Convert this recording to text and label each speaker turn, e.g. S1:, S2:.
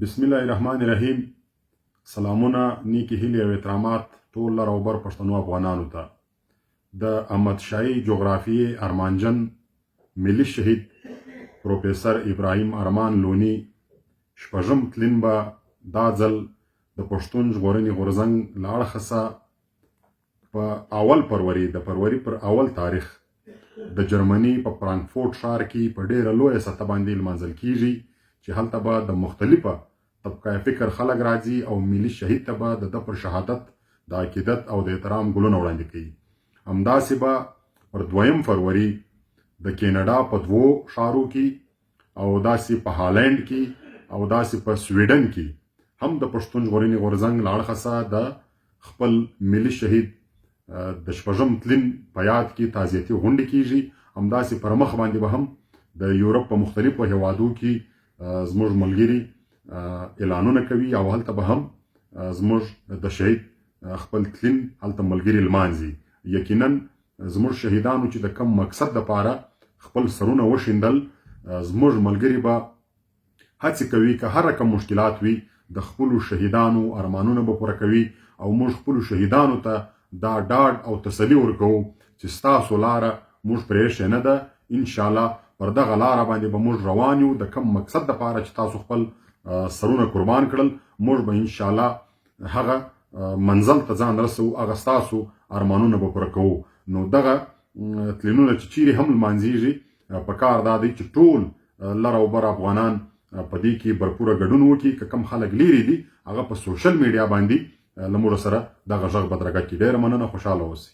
S1: بسم الله الرحمن الرحیم. سلامونه، نیکی هیلې او احترامات ټول لر او بر پښتنو افغانانو ته. د احمد شاهي جغرافیې ارمانجن ملي شهید پروفیسر ابراهیم ارمان لوني شپږم تلین به دا ځل د پښتون ژغورنې غورځنګ له اړخه څخه په اول فروری د فروری پر اول تاریخ د جرمني په فرانکفورټ ښار کې په ډیره لویه سطح باندې لمانځل کیږي چې هلته به د مختلفه طبقه فکر خلک راځي او ملي شهید ته به د پر شهادت د عقیدت او د احترام ګلونه وړاندې کوي. همداسې به پر 2 فروری د کینیډا په 2 ښارو کې او داسې په هالند کې او داسې په سویډن کې هم د پښتون ژغورنې غورځنګ له اړخه څخه د خپل ملي شهید د شپږم تلین په یاد کې تعزیتي غونډې کیږي. همداسې پر مخ باندې به هم د یورپ په مختلفو هیوادو کې زموږ ملګري اعلانونه کوي او هلته به هم زموږ د شهید خپل تلین هلته ملګري لمانځي. یقینا زموږ شهیدانو چې د کم مقصد دپاره خپل سرونه وشیندل، زموږ ملګري به هڅې کوي که هر رقم مشکلات وي د خپلو شهیدانو ارمانونه به پوره کوي او موږ خپلو شهیدانو ته دا ډاډ او تسلي ورکوو چې ستاسو لاره موږ پرېښې نه ده. انشاءالله پر دغه لاره باندې به موږ روان یو. د کم مقصد دپاره چې تاسو خپل سرونه قربان کړل، موږ به انشاءالله هغه منزل ته ځان رسو، هغه ستاسو ارمانونه به پوره کوو. نو دغه تلینونه چې چیرې هم لمانځېږي، په کار دا دی چې ټول لر او بر افغانان په دې کې برپوره ګډون وکړي. که کم خلک لیرې دي هغه په سوشل میډیا باندې له موږ سره دغه غږ بدرګه کړي. ډېره مننه، خوشحاله اوسئ.